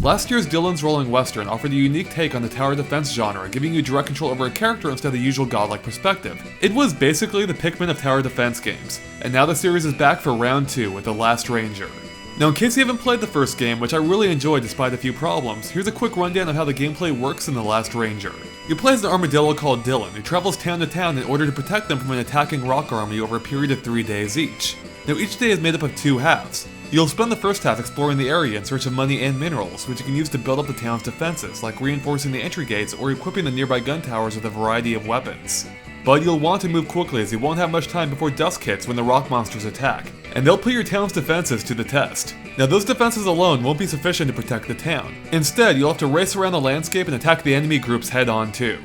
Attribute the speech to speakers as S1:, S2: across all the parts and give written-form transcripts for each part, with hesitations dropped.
S1: Last year's Dillon's Rolling Western offered a unique take on the tower defense genre, giving you direct control over a character instead of the usual godlike perspective. It was basically the Pikmin of tower defense games, and now the series is back for round 2 with The Last Ranger. Now, in case you haven't played the first game, which I really enjoyed despite a few problems, here's a quick rundown of how the gameplay works in The Last Ranger. You play as an armadillo called Dillon, who travels town to town in order to protect them from an attacking rock army over a period of 3 days each. Now, each day is made up of 2 halves. You'll spend the first half exploring the area in search of money and minerals, which you can use to build up the town's defenses, like reinforcing the entry gates or equipping the nearby gun towers with a variety of weapons. But you'll want to move quickly as you won't have much time before dusk hits when the rock monsters attack, and they'll put your town's defenses to the test. Now, those defenses alone won't be sufficient to protect the town. Instead, you'll have to race around the landscape and attack the enemy groups head-on too.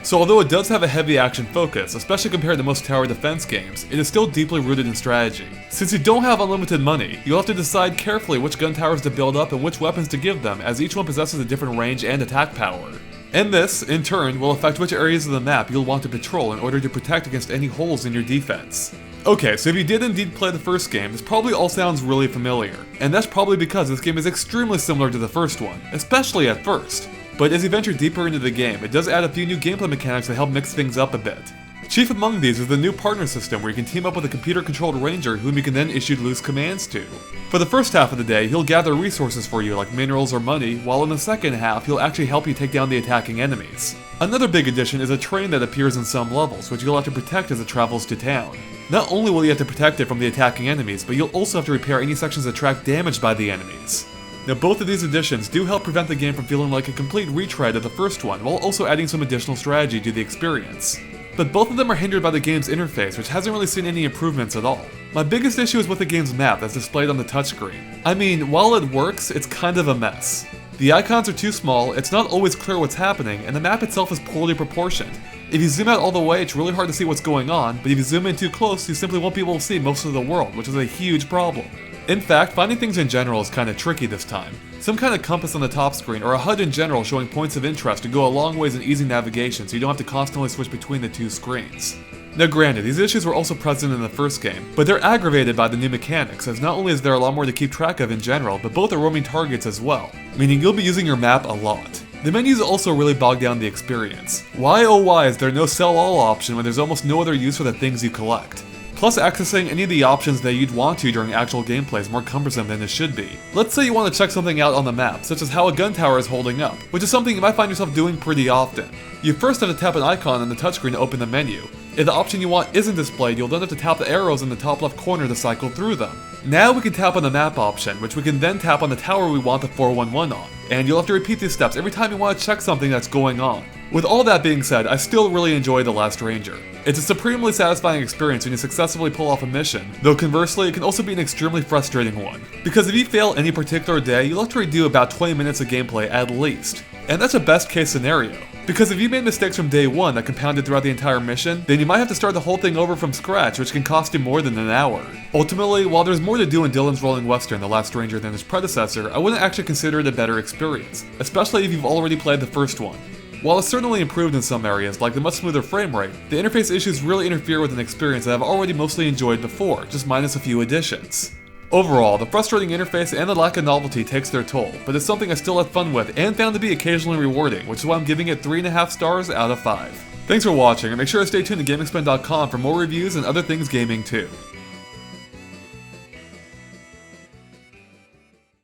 S1: So although it does have a heavy action focus, especially compared to most tower defense games, it is still deeply rooted in strategy. Since you don't have unlimited money, you'll have to decide carefully which gun towers to build up and which weapons to give them, as each one possesses a different range and attack power. And this, in turn, will affect which areas of the map you'll want to patrol in order to protect against any holes in your defense. Okay, so if you did indeed play the first game, this probably all sounds really familiar, and that's probably because this game is extremely similar to the first one, especially at first. But as you venture deeper into the game, it does add a few new gameplay mechanics that help mix things up a bit. Chief among these is the new partner system where you can team up with a computer-controlled ranger whom you can then issue loose commands to. For the first half of the day, he'll gather resources for you like minerals or money, while in the second half, he'll actually help you take down the attacking enemies. Another big addition is a train that appears in some levels, which you'll have to protect as it travels to town. Not only will you have to protect it from the attacking enemies, but you'll also have to repair any sections that track damage by the enemies. Now, both of these additions do help prevent the game from feeling like a complete retread of the first one, while also adding some additional strategy to the experience. But both of them are hindered by the game's interface, which hasn't really seen any improvements at all. My biggest issue is with the game's map that's displayed on the touchscreen. I mean, while it works, it's kind of a mess. The icons are too small, it's not always clear what's happening, and the map itself is poorly proportioned. If you zoom out all the way, it's really hard to see what's going on, but if you zoom in too close, you simply won't be able to see most of the world, which is a huge problem. In fact, finding things in general is kinda tricky this time. Some kind of compass on the top screen, or a HUD in general showing points of interest to go a long ways in easy navigation so you don't have to constantly switch between the 2 screens. Now granted, these issues were also present in the first game, but they're aggravated by the new mechanics, as not only is there a lot more to keep track of in general, but both are roaming targets as well, meaning you'll be using your map a lot. The menus also really bog down the experience. Why oh why is there no sell all option when there's almost no other use for the things you collect? Plus, accessing any of the options that you'd want to during actual gameplay is more cumbersome than it should be. Let's say you want to check something out on the map, such as how a gun tower is holding up, which is something you might find yourself doing pretty often. You first have to tap an icon on the touchscreen to open the menu. If the option you want isn't displayed, you'll then have to tap the arrows in the top left corner to cycle through them. Now we can tap on the map option, which we can then tap on the tower we want the 411 on, and you'll have to repeat these steps every time you want to check something that's going on. With all that being said, I still really enjoy The Last Ranger. It's a supremely satisfying experience when you successfully pull off a mission, though conversely, it can also be an extremely frustrating one. Because if you fail any particular day, you'll have to redo about 20 minutes of gameplay at least. And that's a best case scenario. Because if you made mistakes from day one that compounded throughout the entire mission, then you might have to start the whole thing over from scratch, which can cost you more than an hour. Ultimately, while there's more to do in Dillon's Rolling Western, The Last Ranger, than his predecessor, I wouldn't actually consider it a better experience, especially if you've already played the first one. While it's certainly improved in some areas, like the much smoother frame rate, the interface issues really interfere with an experience that I've already mostly enjoyed before, just minus a few additions. Overall, the frustrating interface and the lack of novelty takes their toll, but it's something I still had fun with and found to be occasionally rewarding, which is why I'm giving it 3.5 stars out of 5. Thanks for watching, and make sure to stay tuned to GameXplain.com for more reviews and other things gaming too.